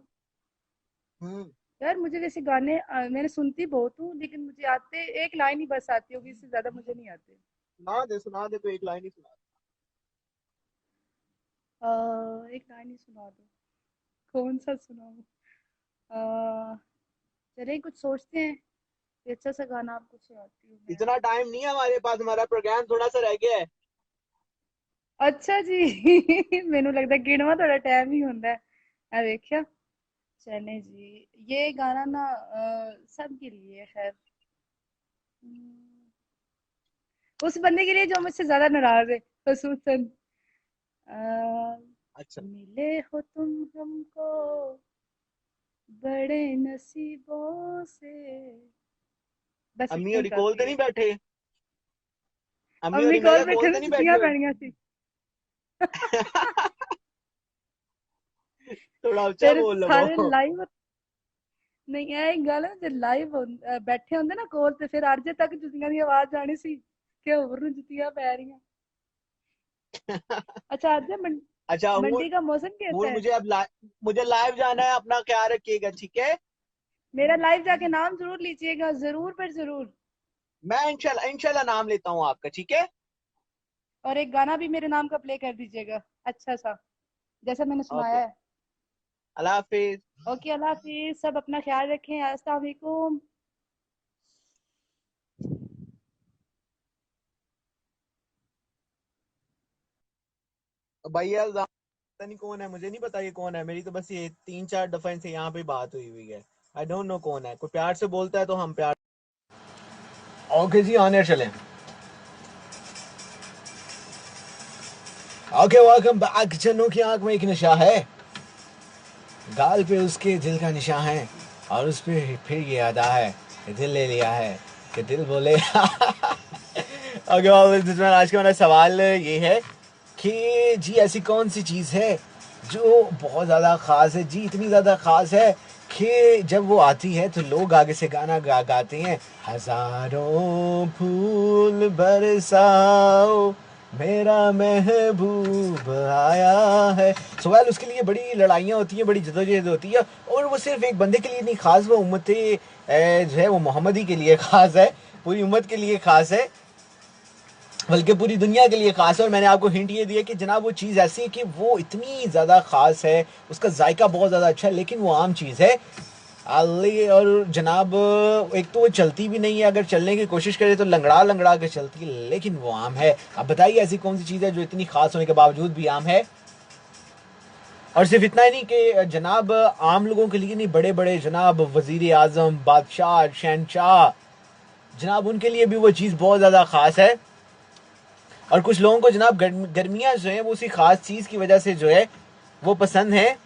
[SPEAKER 1] हम्म।
[SPEAKER 4] यार मुझे वैसे गाने मैंने सुनती बहुत हूँ, लेकिन मुझे आते एक लाइन ही बस आती होगी, इससे ज्यादा मुझे नहीं आते।
[SPEAKER 1] सुना दे कोई एक लाइन ही सुना
[SPEAKER 4] एक लाइन ही सुना दो। कौन सा सुनाऊं? अ, चलिए कुछ सोचते हैं। कोई अच्छा सा गाना आपको सुनाती हूँ
[SPEAKER 1] दे।
[SPEAKER 4] मैं।
[SPEAKER 1] इतना टाइम नहीं है हमारे पास, हमारा प्रोग्राम थोड़ा सा रह गया है।
[SPEAKER 4] अच्छा जी ਮੈਨੂੰ लगता गिणवा थोड़ा टाइम ही ਹੁੰਦਾ है। देखिया। चले जी, ये गाना ना सबके लिए है, खैर। उस बंदे के लिए जो मुझसे ज्यादा नाराज है, खसूसन। अ,
[SPEAKER 1] अच्छा।
[SPEAKER 4] मिले हो तुम हमको बड़े नसीबों से। बस
[SPEAKER 1] अम्मी
[SPEAKER 4] इतना
[SPEAKER 1] और
[SPEAKER 4] ही
[SPEAKER 1] रिकॉल
[SPEAKER 4] काफी
[SPEAKER 1] तो
[SPEAKER 4] है।
[SPEAKER 1] नहीं बैठे। अम्मी और
[SPEAKER 4] अम्मी
[SPEAKER 1] इमेला
[SPEAKER 4] कोल
[SPEAKER 1] कोल
[SPEAKER 4] बैठे
[SPEAKER 1] तो
[SPEAKER 4] तो
[SPEAKER 1] नहीं
[SPEAKER 4] छुट्टियां
[SPEAKER 1] बैठे
[SPEAKER 4] पैनियां सी।
[SPEAKER 1] थोड़ा ऊंचा
[SPEAKER 4] फिर
[SPEAKER 1] बोल लो।
[SPEAKER 4] सारे लाइव नहीं है गल, जे लाइव बैठे होंगे ना कोल, ਤੇ ਫਿਰ ਅਰਜੇ ਤੱਕ ਜੁੱਤੀਆਂ ਦੀ ਆਵਾਜ਼ ਜਾਣੀ ਸੀ ਕਿ ਹੋਰ ਨੂੰ ਜੁੱਤੀਆਂ ਪੈ रही। अच्छा अरजे
[SPEAKER 1] अच्छा हूँ।
[SPEAKER 4] मंडी का मौसम कैसा है?
[SPEAKER 1] मुझे अब मुझे लाइव जाना है, अपना ख्याल रखिएगा ठीक है।
[SPEAKER 4] मेरा लाइव जाके नाम जरूर लीजिएगा, जरूर पर जरूर।
[SPEAKER 1] मैं इंशाल्लाह इंशाल्लाह नाम लेता हूँ आपका, ठीक है।
[SPEAKER 4] और एक गाना भी मेरे नाम का प्ले कर दीजिएगा, अच्छा सा, जैसा मैंने सुनाया
[SPEAKER 1] ओके।
[SPEAKER 4] है।
[SPEAKER 1] अल्लाह हाफिज।
[SPEAKER 4] ओके, अल्लाह हाफिज। सब अपना ख्याल रखें। अस्सलाम वालेकुम।
[SPEAKER 1] भैया पता नहीं कौन है, मुझे नहीं पता ये कौन है। मेरी तो बस ये 3-4 दफा इनसे यहाँ पे बात हुई है। आई डोंट नो कौन है। कोई प्यार से बोलता है तो हम प्यार। ओके जी, ऑन एयर चलें। Okay, welcome back. चन्नू की आंख में एक नशा है, गाल पे उसके दिल का निशान है, और उस पे फिर ये अदा है कि दिल ले लिया है, कि दिल बोले ओके आज का मेरा सवाल ये है कि जी ऐसी कौन सी चीज़ है जो बहुत ज़्यादा ख़ास है जी, इतनी ज़्यादा ख़ास है कि जब वो आती है तो लोग आगे से गाना गाते हैं, हजारों फूल बरसाओ मेरा महबूब आया है। सवाल उसके लिए बड़ी लड़ाइयाँ होती हैं, बड़ी जदोजहद होती है, और वो सिर्फ एक बंदे के लिए नहीं खास, वो उम्मत जो है वो मोहम्मदी के लिए खास है, पूरी उम्मत के लिए खास है, बल्कि पूरी दुनिया के लिए खास है। और मैंने आपको हिंट ये दिया कि जनाब वो चीज़ ऐसी है कि वो इतनी ज़्यादा खास है, उसका जायका बहुत ज़्यादा अच्छा है, लेकिन वो आम चीज़ है। और जनाब एक तो वो चलती भी नहीं है, अगर चलने की कोशिश करे तो लंगड़ा लंगड़ा के चलती है, लेकिन वो आम है। अब बताइए ऐसी कौन सी चीज़ है जो इतनी खास होने के बावजूद भी आम है। और सिर्फ इतना ही नहीं कि जनाब आम लोगों के लिए नहीं, बड़े बड़े जनाब वजीर आजम, बादशाह, शहनशाह, जनाब उनके लिए भी वो चीज़ बहुत ज़्यादा खास है। और कुछ लोगों को जनाब गर्मियाँ जो है वो उसी खास चीज़ की वजह से जो है वो पसंद है।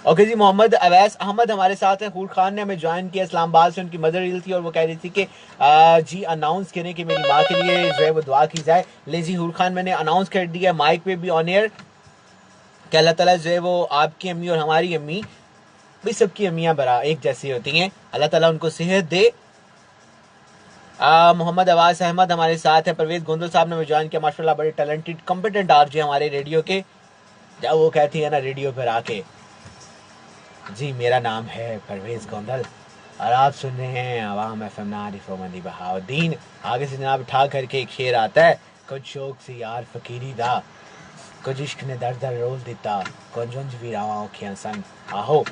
[SPEAKER 1] ओके जी, मोहम्मद अवैस अहमद हमारे साथ हैं। हूर खान ने हमें ज्वाइन किया इस्लामाबाद से, उनकी मदर इल थी और वो कह रही थी कि जी अनाउंस करें कि मेरी माँ के लिए जो है वो दुआ की जाए। ले जी हूर खान, मैंने अनाउंस कर दिया माइक पे भी ऑन एयर कि अल्लाह ताला जो है वो आपकी अम्मी और हमारी अम्मी भी, सबकी अम्मियाँ बरा एक जैसी होती हैं, अल्लाह ताला उनको सेहत दे। मोहम्मद अवास अहमद हमारे साथ है। परवेज गोंदल साहब ने हमें ज्वाइन किया, माशाल्लाह बड़े टैलेंटेड कॉम्पिटेंट आरजे हमारे रेडियो के। जब वो कहती है ना रेडियो पर आके, जी मेरा नाम है परवेज गोंदल और आप सुन रहे हैं आवाम FM 94.1 बहाउद्दीन। आगे से जनाब ठा करके एक शेर आता है, कुछ शौक से यार फकीरी दा, कुछ इश्क ने दर दर रोल दिता, कुंज भी रावा औखियां संग आहो।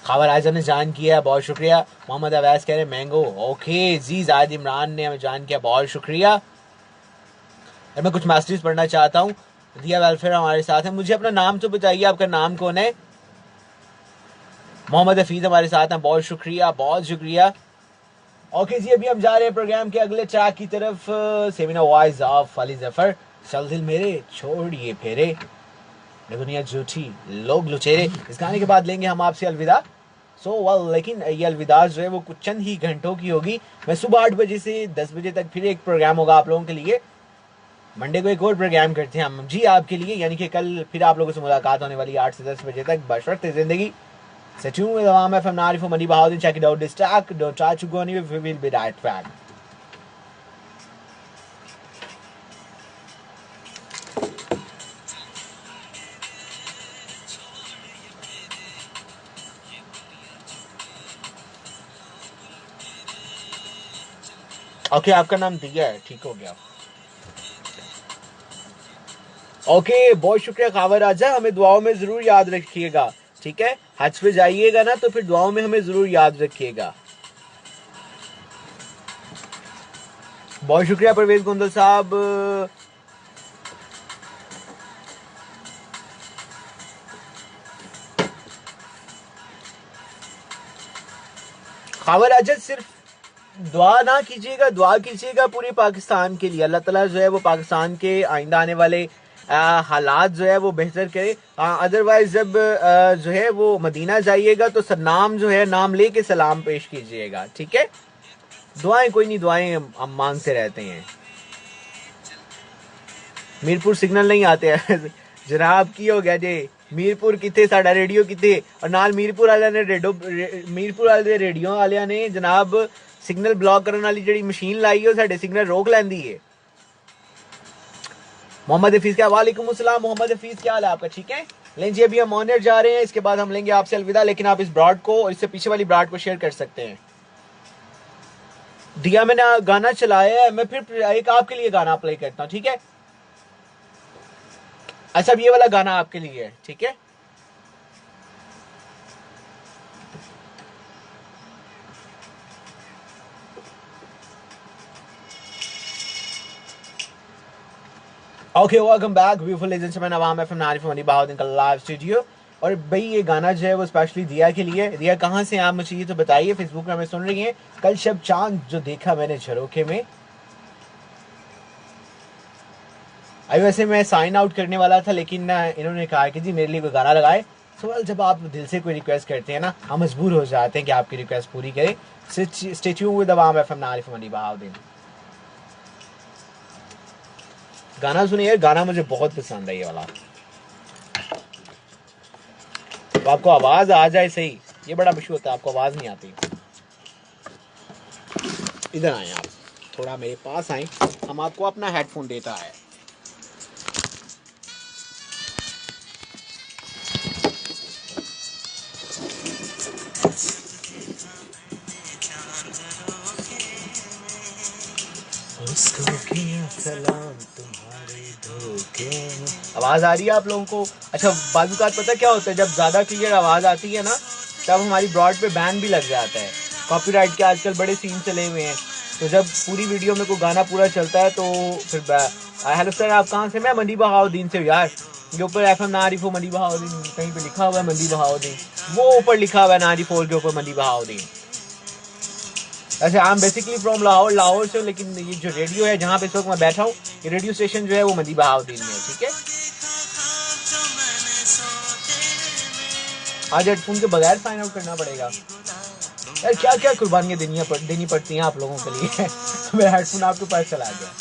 [SPEAKER 1] खबर आजा ने जान किया, बहुत शुक्रिया। मोहम्मद अवैस कह रहे मैंगो, ओके जी। जायद इमरान ने हमें जान किया, बहुत शुक्रिया। और मैं कुछ मैसेजेस पढ़ना चाहता हूँ। दिया वेलफेयर हमारे साथ है। मुझे अपना नाम तो बताइए, आपका नाम कौन है? मोहम्मद हफीज हमारे साथ हैं, बहुत शुक्रिया, बहुत शुक्रिया। ओके जी, अभी हम जा रहे हैं प्रोग्राम के अगले ट्रैक की तरफ। सेमिना वॉइस ऑफ अली जफर, चल दिल मेरे छोड़िए फेरे, दुनिया झूठी लोग लुचेरे। इस गाने के बाद लेंगे हम आपसे अलविदा। लेकिन ये अलविदा जो है वो कुछ चंद ही घंटों की होगी। मैं सुबह 8 बजे से 10 बजे तक फिर एक प्रोग्राम होगा आप लोगों के लिए। मंडे को एक और प्रोग्राम करते हैं हम जी आपके लिए, यानी कि कल फिर आप लोगों से मुलाकात होने वाली 8 से 10 बजे तक बशर्ते जिंदगी। Stay tuned with Awam FM 94.1 Bahauddin. Check it out this track. Don't try to go anywhere. We will be right back. Okay, आपका नाम दिया है, ठीक हो गया। ओके, बहुत शुक्रिया खावर राजा, हमें दुआओं में जरूर याद रखिएगा, ठीक है? हज पे जाइएगा ना तो फिर दुआओं में हमें जरूर याद रखिएगा। बहुत शुक्रिया परवेज गोंदल साहब। खावर राजा, सिर्फ दुआ ना कीजिएगा, दुआ कीजिएगा पूरे पाकिस्तान के लिए। अल्लाह ताला जो है वो पाकिस्तान के आइंदा आने वाले हालात जो है वो बेहतर करे। अदरवाइज जब जो है वो मदीना जाइएगा तो सलाम जो है नाम लेके सलाम पेश कीजिएगा, ठीक है? दुआएं कोई नहीं, दुआएं हम मांगते रहते हैं। मीरपुर सिग्नल नहीं आते हैं जनाब, की हो गया जे मीरपुर किथे, साडा रेडियो किथे? और नाल मीरपुर वाले ने मीरपुर वाले रेडियो वाले ने जनाब सिग्नल ब्लॉक करने वाली जी मशीन लाई है, साडे सिग्नल रोक लैंदी है। मोहम्मद हफीज, क्या वालेकुम अस्सलाम मोहम्मद हफीज, क्या हाल है आपका? ठीक है। लेकिन जी अभी हम ऑनर जा रहे हैं, इसके बाद हम लेंगे आपसे अलविदा। लेकिन आप इस ब्रॉड को और इससे पीछे वाली ब्रॉड को शेयर कर सकते हैं। दिया मैंने गाना चलाया है, मैं फिर एक आपके लिए गाना प्ले करता हूँ, ठीक है? अच्छा, ये वाला गाना आपके लिए है, ठीक है? Okay, welcome back beautiful legends में अवाम FM 94.1 बहाउद्दीन का लाइव स्टूडियो। और भाई ये गाना जो है वो स्पेशली दिया के लिए। दिया कहाँ से आप मुझे ये तो बताइए, फेसबुक में हमें सुन रही हैं। कल शब चांद जो देखा मैंने झरोखे में। अभी वैसे मैं साइन आउट करने वाला था, लेकिन इन्होंने कहा कि जी मेरे लिए कोई गाना लगाए। सो जब आप दिल से कोई रिक्वेस्ट करते हैं ना, हम मजबूर हो जाते हैं कि आपकी रिक्वेस्ट पूरी करें। Stay tuned with Awam FM 94.1 Bahauddin. गाना सुनिए, गाना मुझे बहुत पसंद है ये वाला। अब आपको आवाज आ जाए सही, ये बड़ा मुश्किल होता है, आपको आवाज नहीं आती। इधर आए आप, थोड़ा मेरे पास आए, हम आपको अपना हेडफोन देता है। उसको किया सलाम तुम्हारे धोखे में। आवाज आ रही है आप लोगों को? अच्छा, बाजूकात पता क्या होता है, जब ज्यादा क्लियर आवाज आती है ना, तब हमारी ब्रॉड पे बैन भी लग जाता है। कॉपीराइट के आजकल बड़े सीन चले हुए हैं, तो जब पूरी वीडियो में कोई गाना पूरा चलता है तो फिर हेलो सर, आप कहाँ से? मैं मंडी बहाउद्दीन से यार। ये ऊपर FM नारिफो मंडी बहाउद्दीन कहीं पे लिखा हुआ है, मंडी बहाउद्दीन, वो ऊपर लिखा हुआ है नारिफोर के ऊपर मंडी बहाउद्दीन। ऐसे I am basically from Lahore से, लेकिन ये जो रेडियो है जहाँ पे इस वक्त मैं बैठा हूँ, ये रेडियो स्टेशन जो है वो मंडी बहाउद्दीन में है, ठीक है। आज हेडफोन के बगैर साइन आउट करना पड़ेगा यार, क्या क्या कुर्बानियां देनी पड़ती हैं आप लोगों के लिए। मेरा हेडफोन आपके पास चला गया।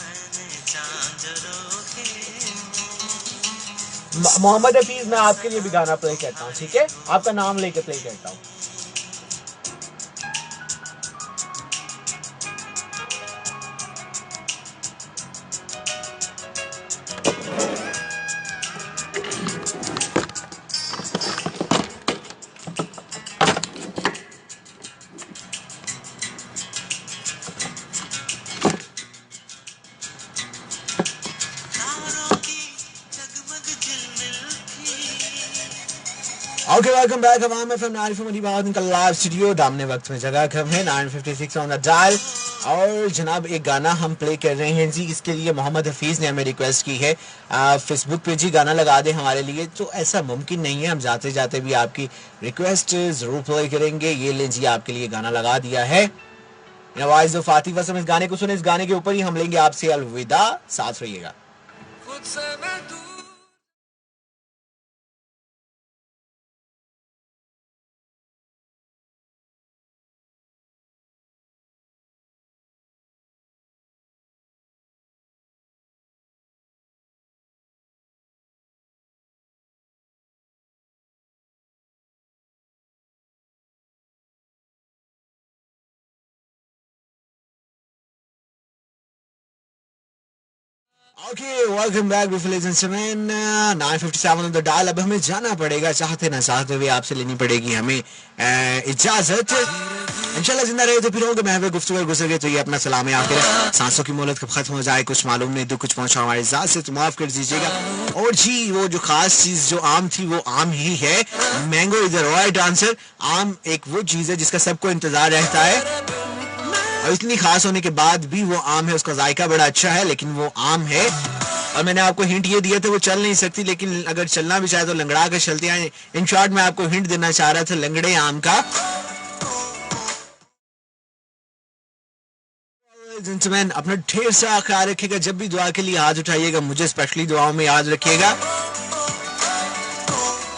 [SPEAKER 1] मोहम्मद हफीज, मैं आपके लिए भी गाना प्ले करता हूँ, ठीक है, आपका नाम लेके प्ले करता हूँ। Okay, welcome back. अब मैं फ्रॉम नारिफो मंडी बहाउद्दीन का लाइव स्टूडियो। दामने वक्त में जगह कम है 956 ऑन द डायल। और जनाब एक गाना हम प्ले कर रहे हैं जी, इसके लिए मोहम्मद हफीज ने हमें रिक्वेस्ट की है फेसबुक पे जी गाना लगा दे हमारे लिए। तो ऐसा मुमकिन नहीं है, हम जाते जाते भी आपकी रिक्वेस्ट जरूर प्ले करेंगे। ये ले जी, आपके लिए गाना लगा दिया है। नवाज फातिफ असम, इस गाने को सुने, इस गाने के ऊपर ही हम लेंगे आपसे अलविदा। साथ रहिएगा। Okay, welcome back ladies and gentleman, 957 on the dial. अब हमें जाना पड़ेगा, चाहते ना चाहते हुए आपसे लेनी पड़ेगी हमें इजाजत। इंशाल्लाह जिंदा रहे तो फिर होंगे, महवे गुफ्तगू गुजर गए तो ये अपना सलाम है आखिर। सांसों की मोहलत कब खत्म हो जाए कुछ मालूम नहीं, दुख कुछ पहुंचा हमारी जात से तो माफ कर दीजिएगा। और जी वो जो खास चीज जो आम थी वो आम ही है, mango is the right answer. आम एक वो चीज है जिसका सबको इंतजार रहता है, और इतनी खास होने के बाद भी वो आम है, उसका जायका बड़ा अच्छा है, लेकिन वो आम है। और मैंने आपको हिंट ये दिया था वो चल नहीं सकती, लेकिन अगर चलना भी चाहे तो लंगड़ा कर चलते हैं। इन शॉर्ट मैं आपको हिंट देना चाह रहा था लंगड़े आम का। जेंटलमैन, अपना ढेर सा ख्याल रखिएगा, जब भी दुआ के लिए हाथ उठाइएगा मुझे स्पेशली दुआओं में याद रखिएगा।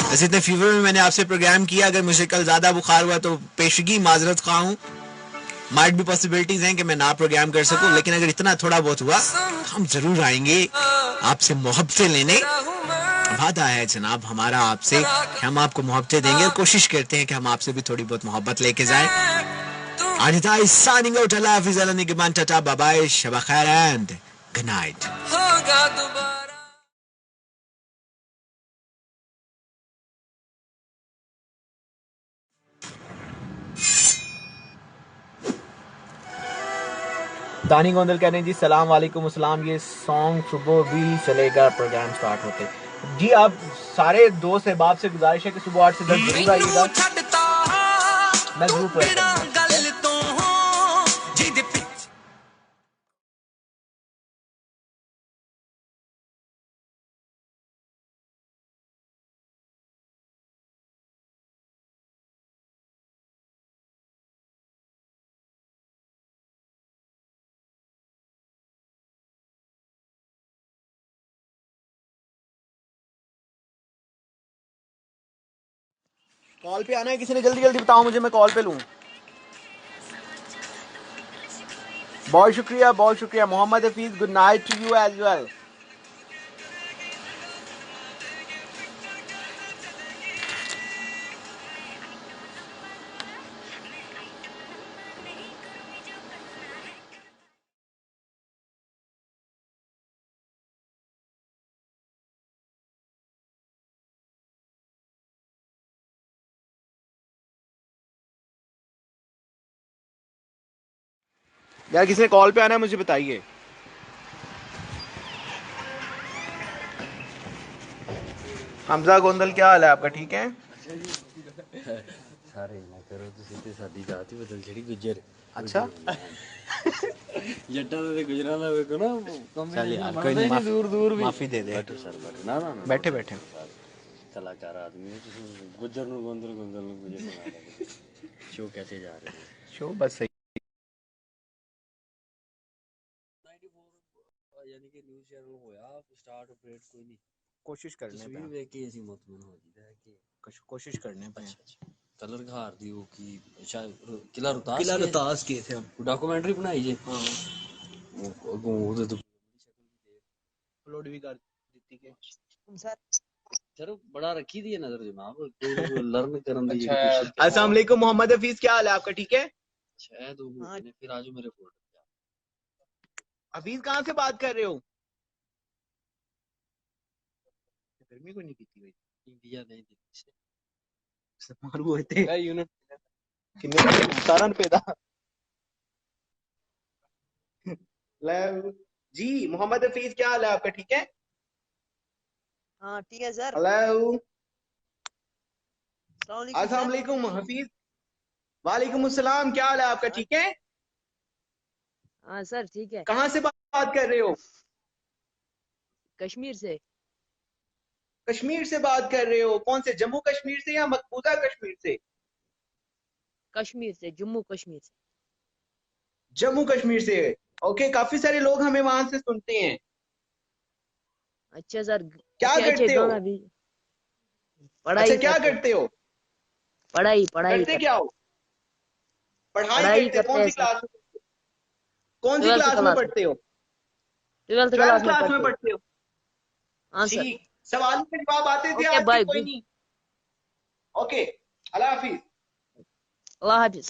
[SPEAKER 1] वैसे इतने फीवर में मैंने आपसे प्रोग्राम किया, अगर मुझे कल ज्यादा बुखार हुआ तो पेशगी माजरत खा हूँ। माइट भी पॉसिबिलिटीज हैं कि मैं ना प्रोग्राम कर सकूं, लेकिन अगर इतना थोड़ा बहुत हुआ हम जरूर आएंगे आपसे मोहब्बतें लेने। वादा है जनाब हमारा आपसे कि हम आपको मोहब्बतें देंगे, और कोशिश करते हैं कि हम आपसे भी थोड़ी बहुत मोहब्बत लेके जाएं। अनिता इज साइनिंग आउट, अल्लाह हाफिज़, अल्लाह निगहबान, टाटा बाय बाय, शब खैर एंड गुड नाइट। दानी गोंदल कह रहे हैं जी सलाम वालेकुम अस्सलाम, ये सॉन्ग सुबह भी चलेगा प्रोग्राम स्टार्ट होते। जी आप सारे दोस्त अहबाब से गुजारिश है कि सुबह 8 से 10 जरूर आइएगा, मैं जरूर प्ले करूंगा। कॉल पे आना है किसी ने, जल्दी जल्दी बताओ मुझे, मैं कॉल पे लूं। बहुत शुक्रिया Mohammad Hafeez, good night to you as well. यार किसी ने कॉल पे आना है मुझे बताइए। हमजा गोंदल क्या हाल है आपका, ठीक है?
[SPEAKER 5] सारे ना करो ਤੁਸੀਂ ਤੇ ਸਾਡੀ ਜਾਤ ਹੀ ਬਦਲ ਜਿਹੜੀ ਗੁੱਜਰ
[SPEAKER 1] अच्छा
[SPEAKER 5] ਜੱਟਾਂ ਦੇ ਗੁਜਰਾਂ ਦਾ ਵੇਖੋ ਨਾ
[SPEAKER 1] चल यार कोई नहीं,
[SPEAKER 5] ਦੂਰ ਦੂਰ ਵੀ
[SPEAKER 1] माफी दे दे।
[SPEAKER 5] ਬੈਠੋ ਸਰ ਬੈਠੋ ਨਾ ਨਾ ਨਾ
[SPEAKER 1] बैठे बैठे
[SPEAKER 5] ਕਲਾਕਾਰ ਆਦਮੀ ਹੋ ਤੁਸੀਂ ਗੁੱਜਰ ਨੂੰ ਗੋਂਦਲ ਗੋਂਦਲ ਨੂੰ ਗੁੱਜਰ ਬਣਾ ਰਹੇ ਸ਼ੋ कैसे जा रहे हैं
[SPEAKER 1] शो बस सही।
[SPEAKER 5] 94 ਯਾਨੀ ਕਿ ਨਿਊਜ਼ ਚੈਨਲ ਹੋਇਆ ਸਟਾਰਟ ਅਪਡੇਟ ਕੋਈ ਨਹੀਂ
[SPEAKER 1] कोशिश करने
[SPEAKER 5] ਤਸਵੀਰ
[SPEAKER 1] पे
[SPEAKER 5] ਵੇਖ ਕੇ ਅਸੀਂ ਮੁਤਮਿਨ ਹੋ ਜੀਦਾ ਹੈ ਕਿ
[SPEAKER 1] कोशिश करने पे
[SPEAKER 5] ਕਲਰ ਘਾਰ ਦੀ ਉਹ ਕੀ ਸ਼ਾਇਦ ਕਿਲਾ ਰਤਾਸ
[SPEAKER 1] किला रोहतास के थे हम।
[SPEAKER 5] ਡਾਕੂਮੈਂਟਰੀ ਬਣਾਈ ਜੇ
[SPEAKER 1] हाँ
[SPEAKER 5] ਅੱਗੋਂ ਉਹਦੇ ਤੋਂ
[SPEAKER 1] अपलोड भी कर दी के।
[SPEAKER 5] सर बड़ा रखी दी है नजर जनाब लर्न करने दी
[SPEAKER 1] अच्छा
[SPEAKER 5] कोशिश कर
[SPEAKER 1] अस्सलाम वालेकुम मोहम्मद हफीज, क्या हाल है आपका, ठीक है?
[SPEAKER 5] शायद वो ने फिर आज मेरे फोल्डर पे
[SPEAKER 1] हफीज कहाँ से बात कर रहे हो? गर्मी को नहीं पीती भाई,
[SPEAKER 5] इंडिया नहीं दी
[SPEAKER 1] मारू हुए थे
[SPEAKER 5] क्या यूनिट
[SPEAKER 1] किन्ने 17 रुपए था। जी मोहम्मद हफीज क्या हाल है आपका, ठीक है?
[SPEAKER 6] हाँ ठीक है सर।
[SPEAKER 1] हेलो
[SPEAKER 6] अस्सलाम
[SPEAKER 1] अस्सलाम वालेकुम हफीज। वालेकुम अस्सलाम, क्या हाल है आपका, ठीक है?
[SPEAKER 6] हाँ सर ठीक है।
[SPEAKER 1] कहाँ से बात कर रहे हो?
[SPEAKER 6] कश्मीर से।
[SPEAKER 1] कश्मीर से बात कर रहे हो? कौन से, जम्मू कश्मीर से या मकबूजा कश्मीर से?
[SPEAKER 6] कश्मीर से, जम्मू कश्मीर से।
[SPEAKER 1] जम्मू कश्मीर से। ओके, काफी सारे लोग हमें वहां से सुनते हैं।
[SPEAKER 6] अच्छा सर।
[SPEAKER 1] क्या
[SPEAKER 6] अच्छे
[SPEAKER 1] करते हो?
[SPEAKER 6] गाना भी पढ़ाई
[SPEAKER 1] अच्छा क्या करते हो?
[SPEAKER 6] पढ़ाई पढ़ाई
[SPEAKER 1] करते क्या हो? पढ़ाई
[SPEAKER 6] पढ़ाई
[SPEAKER 1] करते हो? कौन
[SPEAKER 6] करते
[SPEAKER 1] सी
[SPEAKER 6] हैं
[SPEAKER 1] क्लास में? कौन सी
[SPEAKER 6] 12th
[SPEAKER 1] क्लास में
[SPEAKER 6] क्लास में।
[SPEAKER 1] पढ़ते हो?
[SPEAKER 6] 12th
[SPEAKER 1] 12th
[SPEAKER 6] क्लास
[SPEAKER 1] क्लास में
[SPEAKER 6] में
[SPEAKER 1] पढ़ते हो?
[SPEAKER 6] हाँ सर।
[SPEAKER 1] ठीक, सवालों के जवाब आते थे
[SPEAKER 6] ओके
[SPEAKER 1] आपके?
[SPEAKER 6] बाय
[SPEAKER 1] कोई नहीं। ओके, अल्लाह हाफिज।
[SPEAKER 6] अल्लाह हाफिज।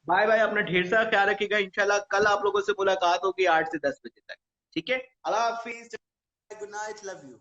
[SPEAKER 1] बाय बाय, अपना ढेर सारा ख्याल रखिएगा। इंशाल्लाह कल आप लोगों से मुलाकात होगी 8 से 10 बजे तक, ठीक है? अल्लाह हाफिज, गुड नाइट, लव यू।